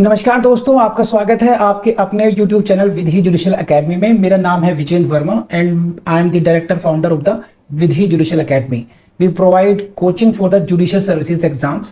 नमस्कार दोस्तों, आपका स्वागत है आपके अपने YouTube channel Vidhi Judicial Academy में। मेरा नाम है Vijender Verma and I am the director founder of the Vidhi Judicial Academy. We provide coaching for the judicial services exams,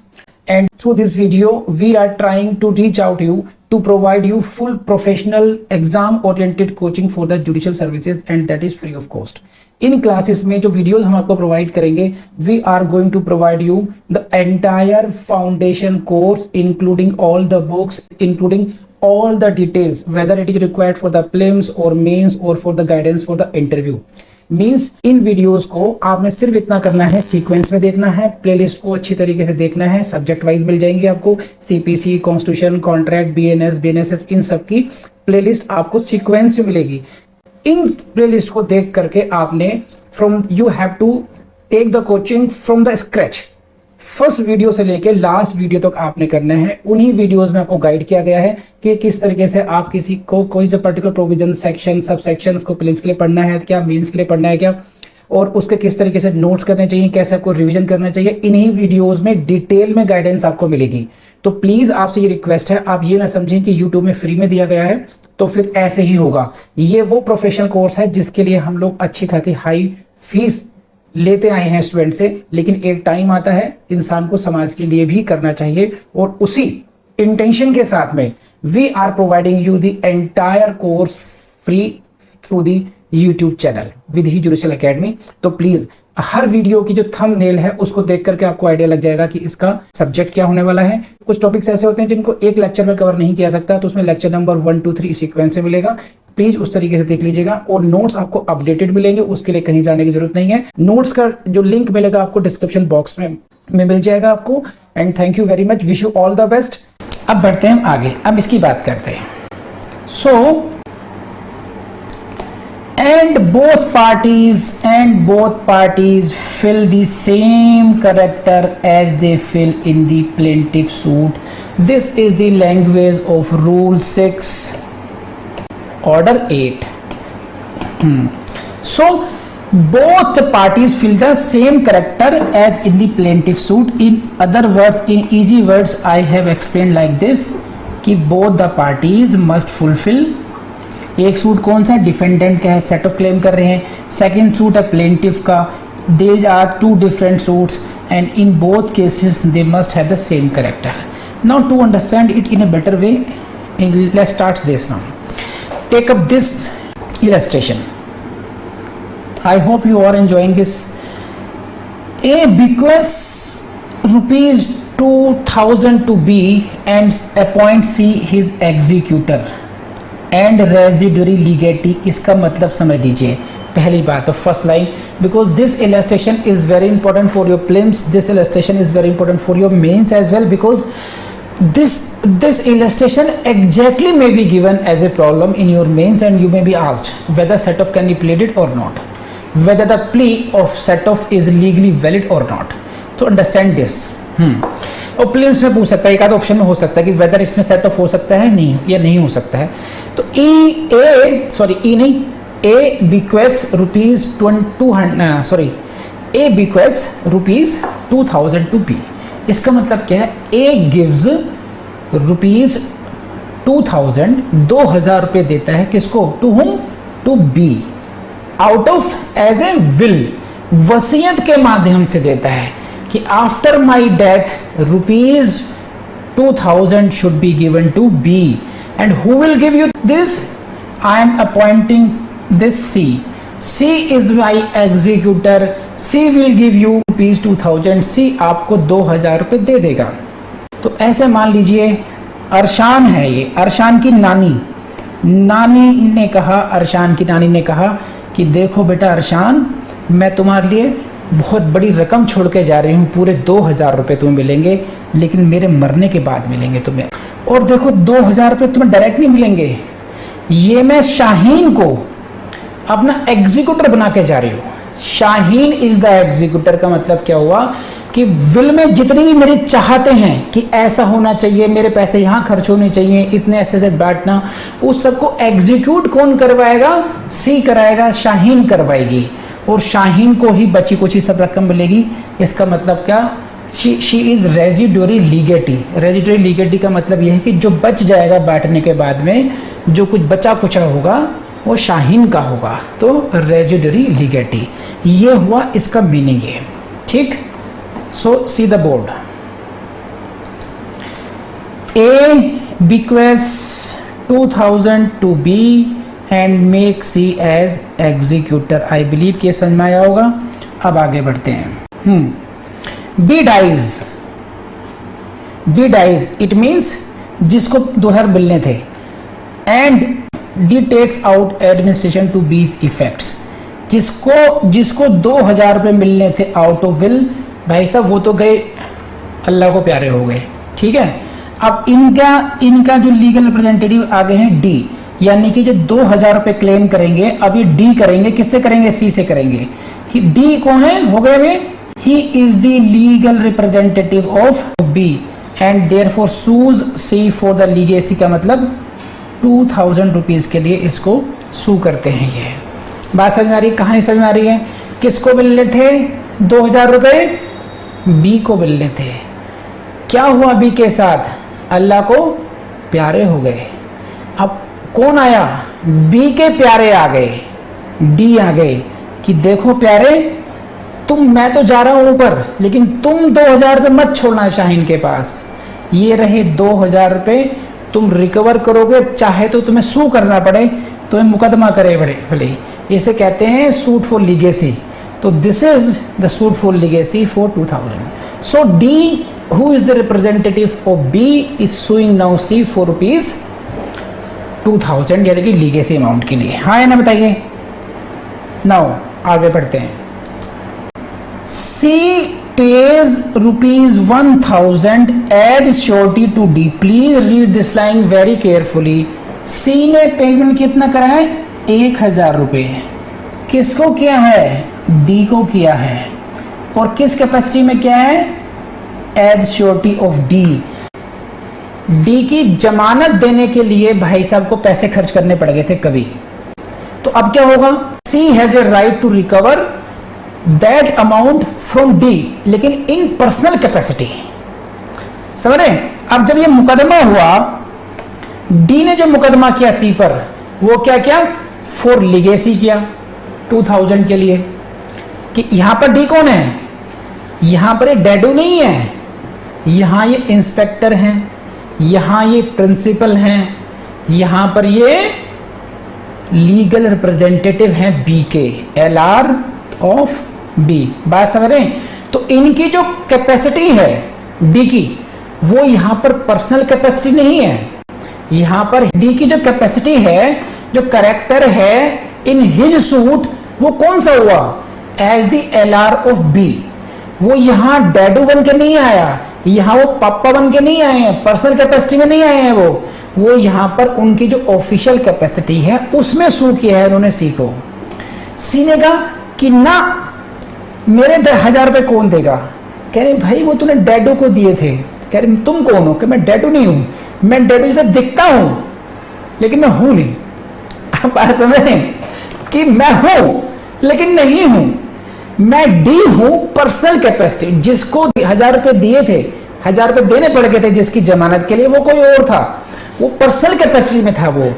and through this video we are trying to reach out to you to provide you full professional exam oriented coaching for the judicial services, and that is free of cost. इन classes में जो videos हम आपको provide करेंगे, we are going to provide you the entire foundation course including all the books, including all the details whether it is required for the prelims or mains or for the guidance for the interview. Means in videos को आपने सिर्फ इतना करना है, sequence में देखना है, playlist को अच्छी तरीके से देखना है। सब्जेक्ट वाइज मिल जाएंगे आपको, CPC, constitution, contract, BNS, BNSS, इन सब की प्लेलिस्ट आपको सीक्वेंस में मिलेगी। इन प्लेलिस्ट को देख करके आपने you have to take the coaching from the scratch. First video से लेके लास्ट वीडियो तक आपने करना है। उन्हीं वीडियोस में आपको गाइड किया गया है कि किस तरीके से आप किसी को कोई सा particular provision, section, sub section उसको प्रीलिम्स के लिए पढ़ना है क्या, मेंस के लिए पढ़ना है क्या, और उसके किस तरीके से नोट्स करने चाहिए, कैसे आपको रिवीजन करना चाहिए। इन्हीं वीडियोस में डिटेल में गाइडेंस आपको मिलेगी। तो प्लीज आपसे ये रिक्वेस्ट है, आप ये ना समझें कि यूट्यूब में फ्री में दिया गया है तो फिर ऐसे ही होगा। ये वो प्रोफेशनल कोर्स है जिसके लिए हम लोग अच्छी खासी हाई फीस लेते आए हैं स्टूडेंट से, लेकिन एक टाइम आता है इंसान को समाज के लिए भी करना चाहिए, और उसी इंटेंशन के साथ में we are providing you the entire course free through the YouTube channel Vidhi Judicial Academy. तो प्लीज हर वीडियो की जो थंबनेल है उसको देख करके आपको आइडिया लग जाएगा कि इसका सब्जेक्ट क्या होने वाला है। कुछ टॉपिक्स ऐसे होते हैं जिनको एक लेक्चर में कवर नहीं किया सकता, तो उसमें लेक्चर नंबर 1, 2, 3 सीक्वेंस से मिलेगा। प्लीज उस तरीके से देख लीजिएगा, और नोट्स आपको अपडेटेड मिलेंगे, उसके लिए कहीं जाने की जरूरत नहीं है। नोट्स का जो लिंक मिलेगा आपको डिस्क्रिप्शन बॉक्स में मिल जाएगा आपको। And thank you very much, wish you all the best. अब बढ़ते हैं आगे, अब इसकी बात करते हैं। सो and both parties fill the same character as they fill in the plaintiff suit. This is the language of rule 6 order 8. So both parties fill the same character as in the plaintiff suit. In other words, in easy words, I have explained like this कि both the parties must fulfill। एक suit कौन सा, defendant का है, set of claim कर रहे हैं। Second suit है प्लेंटिफ का। They are two different suits and in both cases they must have the same character. Now to understand it in a better way, let's start this now. Take up this illustration. I hope you are enjoying this. A bequeaths rupees 2000 to B and appoints C his executor and residuary legatee. इसका मतलब समझ लीजिए। पहली बात तो first line, because this illustration is very important for your prelims, this illustration is very important for your mains as well, because this illustration exactly may be given as a problem in your mains, and you may be asked whether set off can be pleaded or not, whether the plea of set off is legally valid or not. So understand this. और prelims में पूछ सकता है, एक आध option में हो सकता है कि वेदर इसमें सेट ऑफ हो सकता है नहीं या नहीं हो सकता है। तो ए बिक्वेट्स रुपीज 2000 टू बी। इसका मतलब क्या है, ए गिव्स रुपीज 2000 रुपये देता है किसको, to whom, to be, out of as a will, वसीयत के माध्यम से देता है कि after my death rupees 2000 should be given to B. And who will give you this, I am appointing this C. C is my executor, C will give you rupees 2000, C आपको 2000 रुपये दे देगा। तो ऐसे मान लीजिए अरशान है, ये अरशान की नानी ने कहा, अरशान की नानी ने कहा कि देखो बेटा अरशान, मैं तुम्हारे लिए बहुत बड़ी रकम छोड़ के जा रही हूँ, पूरे 2000 रुपये तुम्हें मिलेंगे, लेकिन मेरे मरने के बाद मिलेंगे तुम्हें। और देखो 2000 रुपये तुम्हें डायरेक्ट नहीं मिलेंगे, ये मैं शाहीन को अपना एग्जीक्यूटर बना के जा रही हूँ। शाहीन इज द एग्जीक्यूटर का मतलब क्या हुआ कि विल में जितनी भी मेरी चाहते हैं कि ऐसा होना चाहिए, मेरे पैसे यहाँ खर्च होने चाहिए, इतने ऐसे से बैठना, उस सबको एग्जीक्यूट कौन करवाएगा, सी कराएगा, शाहीन करवाएगी, और शाहीन को ही बची कुची सब रकम मिलेगी। इसका मतलब क्या, शी इज रेजिडोरी लीगेटी। रेजिडोरी लीगेटी का मतलब यह है कि जो बच जाएगा बांटने के बाद में, जो कुछ बचा कुचा होगा वो शाहीन का होगा, तो रेजिडोरी लीगेटी, ये हुआ इसका मीनिंग है। ठीक, so see the board. A bequeaths 2000 to B and make C as executor। I believe कि ये समझ में आया होगा। अब आगे बढ़ते हैं। B dies, B dies it means जिसको 2000 मिलने थे, and D takes out administration to B's effects। जिसको 2000 रुपये मिलने थे आउट ऑफ विल, भाई साहब वो तो गए, अल्लाह को प्यारे हो गए। ठीक है, अब इनका जो लीगल रिप्रेजेंटेटिव आ गए हैं डी, यानी कि जो 2000 रुपये क्लेम करेंगे अब ये डी करेंगे। किससे करेंगे? सी से करेंगे। डी कौन है? हो गए वे, he is the legal representative of B and therefore sues C for the legacy का मतलब 2000 रुपीज के लिए इसको सू करते हैं। ये बात समझ में आ रही है? कहानी समझ में आ रही है? किसको मिलने थे 2000 रुपये? बी को मिलने थे। क्या हुआ बी के साथ? अल्लाह को प्यारे हो गए। अब कौन आया? बी के प्यारे आ गए, डी आ गए कि देखो प्यारे, मैं तो जा रहा हूं ऊपर, लेकिन तुम 2000 रुपये मत छोड़ना शाहीन के पास। ये रहे 2000 रुपये, तुम रिकवर करोगे, चाहे तो तुम्हें सू करना पड़े, तुम्हें मुकदमा करे भले। इसे कहते हैं सूट फॉर लीगेसी। तो this is the suit for legacy for 2000। So D who is the representative of B is suing now C for rupees 2000 यानी कि लीगेसी अमाउंट के लिए। हाँ या ना बताइए। नाउ आगे बढ़ते हैं। C pays rupees 1000 as surety to D। Please read this line very carefully। C ने पेमेंट कितना करा है? 1000 रुपये। किसको किया है? D को किया है। और किस कैपेसिटी में क्या है? As surety of D. D की जमानत देने के लिए भाई साहब को पैसे खर्च करने पड़ गए थे कभी। तो अब क्या होगा? C has a right to recover that amount from D, लेकिन इन पर्सनल कैपेसिटी। समझ रहे? अब जब ये मुकदमा हुआ, डी ने जो मुकदमा किया सी पर, वो क्या किया? फॉर लीगेसी किया 2000 के लिए। कि यहां पर डी कौन है? यहां पर ये डैडू नहीं है, यहां ये इंस्पेक्टर हैं, यहां ये प्रिंसिपल हैं, यहां पर ये लीगल रिप्रेजेंटेटिव हैं बी के, LR ऑफ बी। बात समझ रहे हैं? तो इनकी जो कैपेसिटी है डी की, वो यहां पर पर्सनल कैपेसिटी नहीं है। यहां पर डी की जो कैपेसिटी है, जो करेक्टर है इन हिज सूट, वो कौन सा हुआ? As the LR of B. वो यहां डैडू बन के नहीं आया, यहां वो पापा बन के नहीं आए हैं, पर्सनल कैपेसिटी में नहीं आए हैं। वो यहां पर उनकी जो ऑफिशियल कैपेसिटी है उसमें सू किया है उन्होंने सी को। सी ने कहा कि ना, मेरे 1000 रुपये कौन देगा? कह रहे भाई वो तूने डैडू को दिए थे। कह रहे तुम कौन हो? कि मैं डैडू नहीं हूं, मैं डैडू जैसा दिखता हूं लेकिन मैं हूं नहीं। आप बात समझ रहे हैं कि मैं हूं लेकिन नहीं हूं। मैं डी हूं पर्सनल कैपेसिटी। जिसको 1000 रुपये दिए थे, 1000 रुपये देने पड़ गए थे जिसकी जमानत के लिए, वो कोई और था, वो पर्सनल कैपेसिटी में था वो।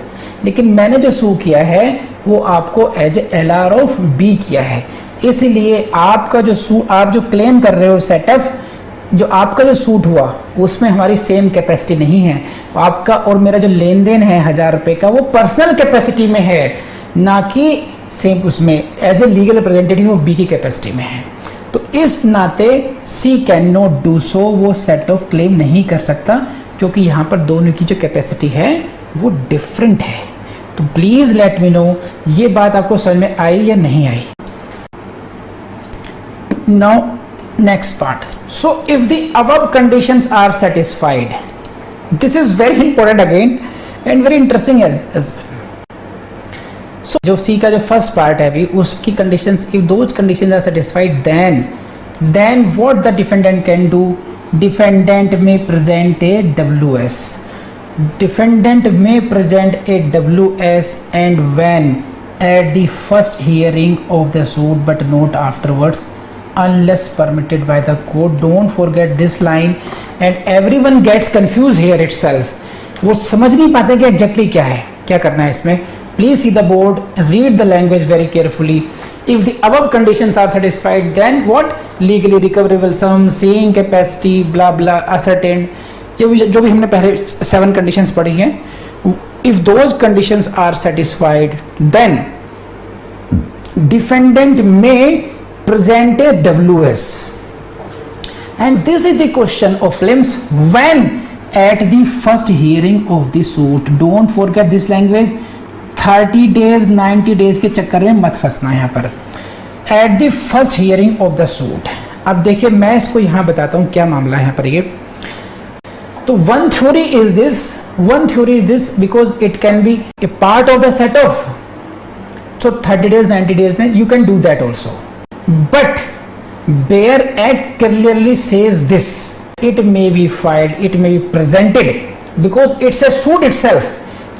लेकिन मैंने जो सू किया है वो आपको एज LR ऑफ बी किया है। इसलिए आपका आप जो क्लेम कर रहे हो सेटअप, जो आपका जो सूट हुआ उसमें हमारी सेम कैपेसिटी नहीं है। आपका और मेरा जो लेन देन है 1000 रुपये का, वो पर्सनल कैपेसिटी में है, ना कि सेम उसमें as a legal representative of B की कैपेसिटी में है। तो इस नाते C can not do so, वो सेट ऑफ क्लेम नहीं कर सकता, क्योंकि यहाँ पर दोनों की जो कैपेसिटी है वो डिफरेंट है। तो प्लीज लेट मी नो ये बात आपको समझ में आई या नहीं आई। Now next part. So if the above conditions are satisfied, this is very important again and very interesting as. So जो सी का जो फर्स्ट पार्ट है अभी, उसकी conditions, if those conditions are satisfied, then what the defendant can do? Defendant may present a WS। Defendant may present a WS and when at the first hearing of the suit but not afterwards unless permitted by the court. Don't forget this line and everyone gets confused here itself. वो समझ नहीं पाते कि exactly क्या है, क्या करना है इसमें. Please see the board, read the language very carefully. If the above conditions are satisfied, then what? Legally recoverable sum, seeing capacity, blah blah, ascertained. जो भी हमने पहले 7 conditions पढ़ी हैं. If those conditions are satisfied, then defendant may present a WS. And this is the question of prelims when at the first hearing of the suit. Don't forget this language. 30 days 90 days के चक्कर में मत फंसना यहाँ पर. At the first hearing of the suit. अब देखिए मैं इसको यहाँ बताता हूँ क्या मामला है यहाँ पर. ये तो one theory is this because it can be a part of the set off. So 30 days 90 days में you can do that also. But Bayer Act clearly says this. It may be filed, it may be presented because it's a suit itself.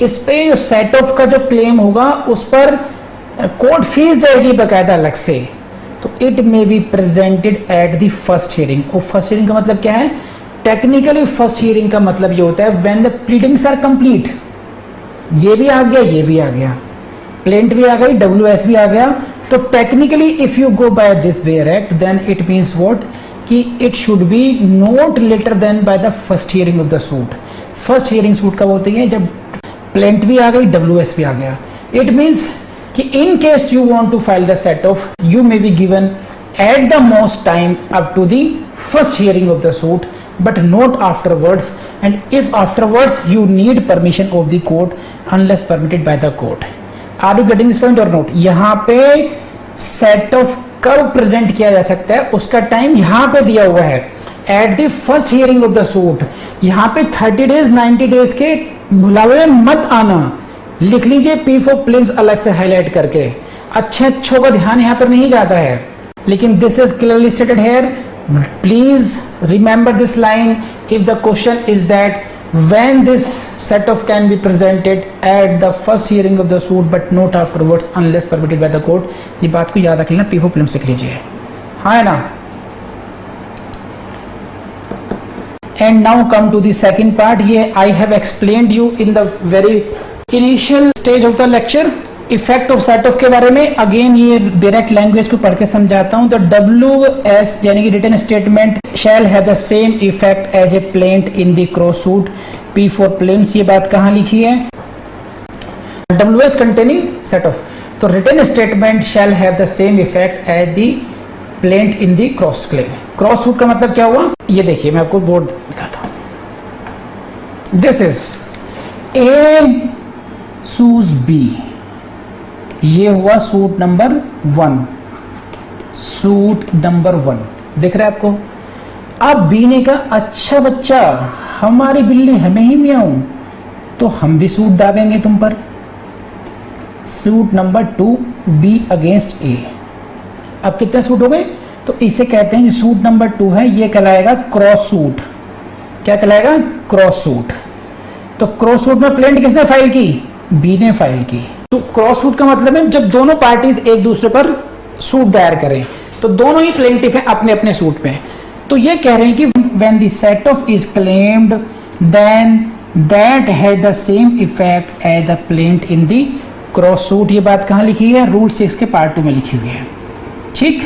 इस पे जो set of का जो claim होगा उस पर court fees जाएगी बकायदा अलग से. तो it may be presented eight the first hearing. और फर्स्ट हियरिंग का मतलब क्या है? टेक्निकली फर्स्ट हियरिंग का मतलब ये होता है when the pleadings are complete. ये भी आ गया, ये भी आ गया, प्लेंट भी आ गई, WS भी आ गया. तो technically if you go by this bare act then it means what कि it should be not later than by the first hearing of the suit. First hearing suit कब होती है? जब प्लेंट भी आ गई, WS भी आ गया. इट मीन्स कि in case you want to file the set off you may be given at the most time up to the first hearing of the suit but not afterwards, and if afterwards you need permission of the court unless permitted by the court. Are you getting this point or not? यहाँ पे set of कब present किया जा सकता है उसका time यहाँ पे दिया हुआ है eight the first hearing of the suit. यहाँ पे 30 days 90 days के भुलावे में मत आना. लिख लीजिए P for prelims अलग से हाईलाइट करके. अच्छों का ध्यान यहाँ पर नहीं जाता है, लेकिन this is clearly stated here. Please remember this line. If the question is that when this set off can be presented at the first hearing of the suit but not afterwards unless permitted by the court. ये बात को याद रख लेना, P for prelims लिख लीजिए. हाँ है ना? And now come to the second part. ये I have explained you in the very initial stage of the lecture. Effect of set of के बारे में अगेन ये डायरेक्ट लैंग्वेज को पढ़ के समझाता हूं. तो WS यानी कि written statement shall have the same effect as a plaint in the cross suit. P for prelims ये बात कहां लिखी है? WS containing set of. तो written statement shall have the same effect as the plaint in the cross claim. Cross suit का मतलब क्या हुआ? ये देखिए मैं आपको बोर्ड दिखाता हूं. This is A sues B. ये हुआ सूट नंबर 1. सूट नंबर 1 दिख रहा है आपको. अब बी ने कहा अच्छा बच्चा हमारी बिल्ली हमें ही मियाऊं तो हम भी सूट दाबेंगे तुम पर. सूट नंबर 2 बी अगेंस्ट ए. अब कितने सूट हो गए? तो इसे कहते हैं सूट नंबर 2 है, ये कहलाएगा क्रॉस सूट. क्या कहलाएगा? Cross suit. तो क्रॉस सूट में प्लेंट किसने फाइल की? बी ने फाइल की. तो क्रॉस सूट का मतलब है जब दोनों पार्टीज एक दूसरे पर सूट दायर करें तो दोनों ही प्लेंटिफ हैं अपने अपने सूट पे. तो ये कह रहे हैं कि when the set off is claimed then that has the same effect as the plaint in the cross suit. ये बात कहाँ लिखी है? रूल 6 के पार्ट 2 में लिखी हुई है. ठीक.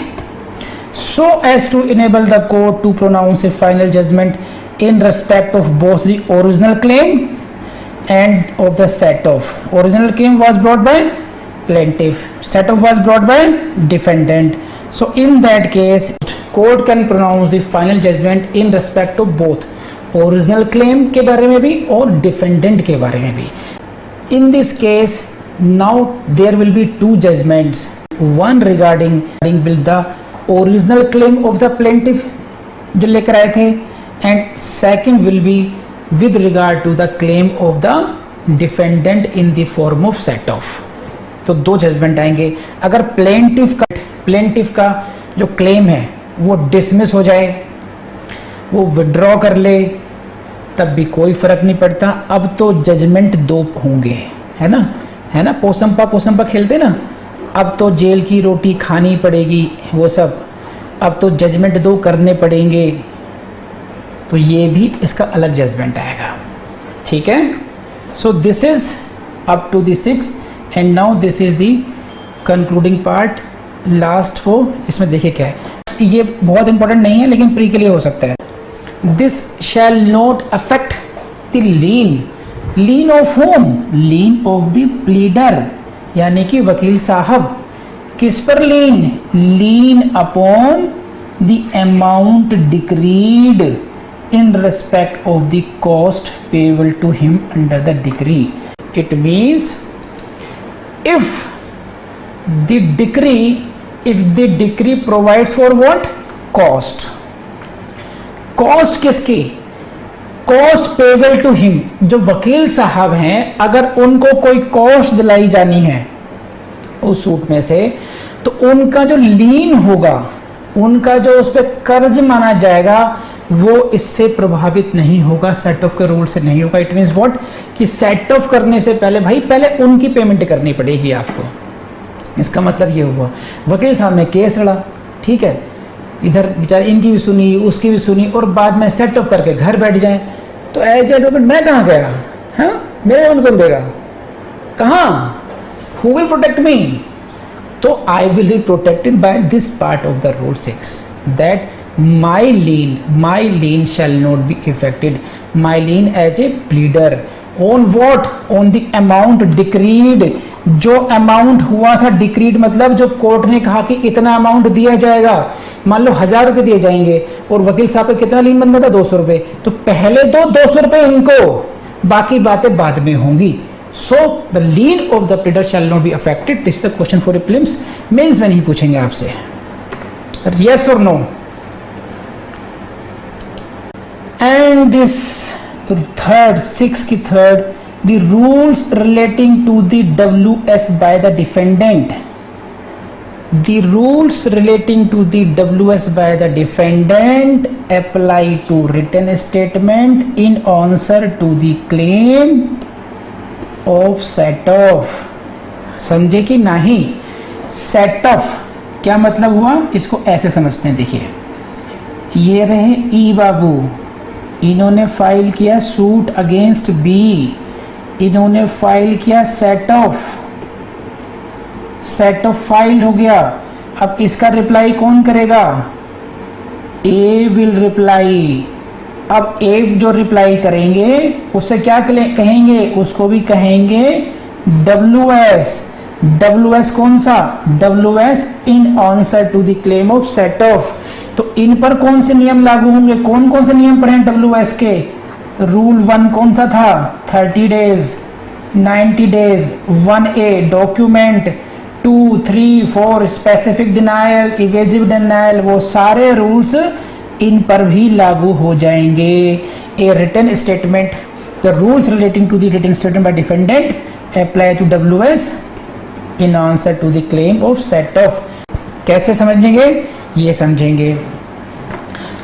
So as to enable the court to pronounce a final judgment in respect of both the original claim and of the set off. Original claim was brought by plaintiff, set off was brought by defendant. So in that case court can pronounce the final judgment in respect of both original claim के बारे में भी और defendant के बारे में भी. In this case now there will be 2 judgments. One regarding will the original claim of the plaintiff जो लेकर आए थे and second will be with regard to the claim of the defendant in the form of set off. तो 2 judgement आएंगे. अगर plaintiff का जो claim है वो डिसमिस हो जाए, वो विड्रॉ कर ले, तब भी कोई फर्क नहीं पड़ता. अब तो जजमेंट 2 होंगे, है ना? पोसंपा खेलते ना. अब तो जेल की रोटी खानी पड़ेगी वो सब. अब तो जजमेंट दो करने पड़ेंगे, तो ये भी इसका अलग जजमेंट आएगा, ठीक है। So this is up to the 6 and now this is the concluding part, last हो। इसमें देखिए क्या है, ये बहुत इंपॉर्टेंट नहीं है लेकिन प्री के लिए हो सकता है। This shall not affect the lien of whom, lien of the pleader, यानी कि वकील साहब। किस पर lien upon the amount decreed in respect of the cost payable to him under the decree. It means if the decree provides for what? Cost किसकी? Cost payable to him, जो वकील साहब हैं, अगर उनको कोई कॉस्ट दिलाई जानी है उस सूट में से, तो उनका जो लीन होगा, उनका जो उस पर कर्ज माना जाएगा, वो इससे प्रभावित नहीं होगा, सेट ऑफ के रूल से नहीं होगा। इट मीन्स व्हाट, कि सेट ऑफ करने से पहले भाई पहले उनकी पेमेंट करनी पड़ेगी आपको। इसका मतलब ये हुआ, वकील साहब ने केस लड़ा, ठीक है, इधर बेचारे इनकी भी सुनी उसकी भी सुनी, और बाद में सेट ऑफ करके घर बैठ जाए, तो एज एडवोकेट मैं कहाँ गया, हाँ मेरे लोन कौन देगा, कहाँ, हु विल प्रोटेक्ट मी? तो I will be protected by this part of the rule 6, that my lien shall not be affected, my lien as a pleader on what, on the amount decreed, जो amount हुआ था decreed, मतलब जो court ने कहा कि इतना amount दिया जाएगा, मान लो 1000 रुपए दिए जाएंगे और वकील साहब का कितना लीन बनता था, 200 रुपए, तो पहले दो 200 रुपए इनको, बाकी बातें बाद में होंगी। So the lien of the pleader shall not be affected. This is the question for prelims, mains में नहीं पूछेंगे आपसे, यस और नो। And this third, 6 की third, the rules relating to the WS by the defendant. The rules relating to the WS by the defendant apply to written statement in answer to the claim of set off. समझे कि नहीं? Set of क्या मतलब हुआ, इसको ऐसे समझते हैं। देखिए, ये रहे ई बाबू, इन्होंने फाइल किया सूट अगेंस्ट बी, इन्होंने फाइल किया सेट ऑफ फाइल हो गया। अब इसका रिप्लाई कौन करेगा, ए विल रिप्लाई। अब ए जो रिप्लाई करेंगे उससे क्या कहेंगे, उसको भी कहेंगे WS कौन सा, WS in answer to the claim of set off. तो इन पर कौन से नियम लागू होंगे, कौन कौन से नियम पढ़े WS के? रूल 1 कौन सा था, 30 days, 90 days, 1A document, 2, 3, 4 specific denial, evasive denial, वो सारे रूल्स इन पर भी लागू हो जाएंगे। A written statement, the rules relating to the written statement by defendant apply to WS in answer to the claim of set off. कैसे समझेंगे, ये समझेंगे।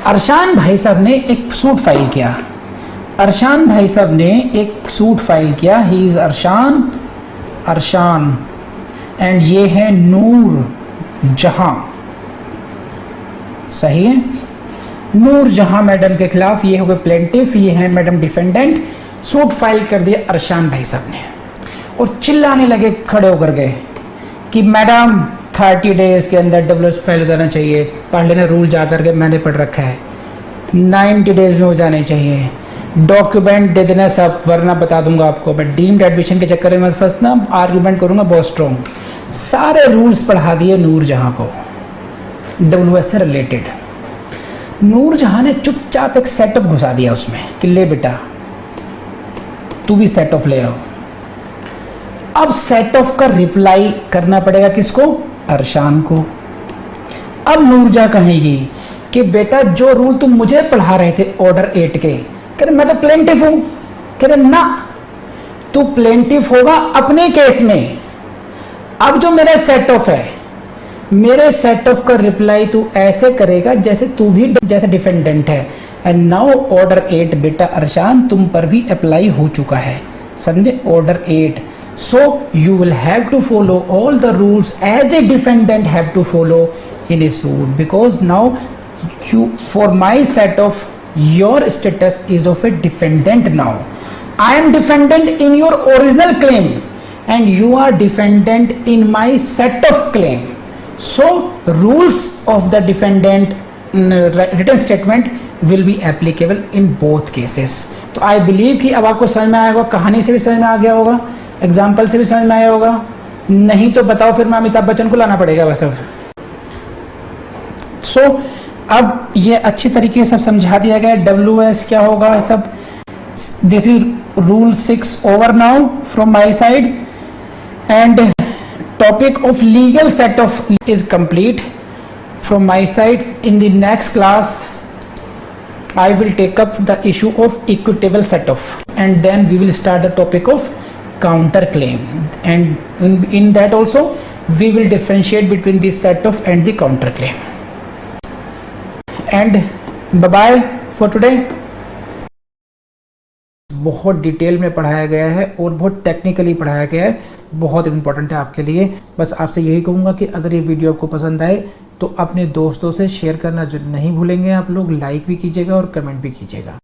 अरशान भाई साहब ने एक सूट फाइल किया, अरशान भाई साहब ने एक सूट फाइल किया, ही इज अरशान एंड ये है नूर जहां, सही है, नूर जहां मैडम के खिलाफ, ये हो गए प्लेंटिफ, ये है मैडम डिफेंडेंट। सूट फाइल कर दिया अरशान भाई साहब ने और चिल्लाने लगे खड़े होकर के कि मैडम 30 डेज के अंदर WS फाइल हो जाना चाहिए, पढ़ लेना रूल जा करके, मैंने पढ़ रखा है, 90 डेज में हो जाने चाहिए, डॉक्यूमेंट दे देना सब, वरना बता दूंगा आपको, मैं डीम्ड एडमिशन के चक्कर में मत फंसना, आर्ग्यूमेंट करूंगा बहुत स्ट्रॉन्ग। सारे रूल्स पढ़ा दिए नूर जहां को WS से रिलेटेड। नूर जहां ने चुपचाप एक सेट ऑफ घुसा दिया उसमें कि ले बेटा तू भी सेट ऑफ ले आओ। अब सेट ऑफ का रिप्लाई करना पड़ेगा किसको, अरशान को। अब नूरजा कहेगी कि बेटा जो रूल तुम मुझे पढ़ा रहे थे ऑर्डर 8 के, कह रहे मैं तो प्लेंटिफ हूं, कह रहे ना तू प्लेंटिफ होगा अपने केस में। अब जो मेरा सेट ऑफ है, मेरे सेट ऑफ का रिप्लाई तू ऐसे करेगा जैसे तू भी जैसे डिफेंडेंट है। एंड नाउ ऑर्डर 8 बेटा अरशान तुम पर भी अप्लाई हो चुका है, समझे, order 8। So you will have to follow all the rules as a defendant have to follow in a suit, because now you, for my set of, your status is of a defendant. Now I am defendant in your original claim and you are defendant in my set of claim. So rules of the defendant written statement will be applicable in both cases. तो आई believe कि अब आपको समझ में आया होगा, कहानी से भी समझ में आ गया होगा, एग्जाम्पल से भी समझ में आया होगा। नहीं तो बताओ फिर मैं अमिताभ बच्चन को लाना पड़ेगा वैसे। सो अब ये अच्छी तरीके से सब समझा दिया गया। WS क्या होगा सब, this is rule 6 over now from my side, and topic of legal set off is complete from my side. In the next class I will take up the issue of equitable set off, and then we will start the topic of counter claim, and in that also we will differentiate between the set off and the counter claim. And bye bye for today. बहुत detail में पढ़ाया गया है और बहुत technically पढ़ाया गया है, बहुत इंपॉर्टेंट है आपके लिए। बस आपसे यही कहूँगा कि अगर ये वीडियो आपको पसंद आए तो अपने दोस्तों से शेयर करना जो नहीं भूलेंगे आप लोग, लाइक भी कीजिएगा और कमेंट भी कीजिएगा।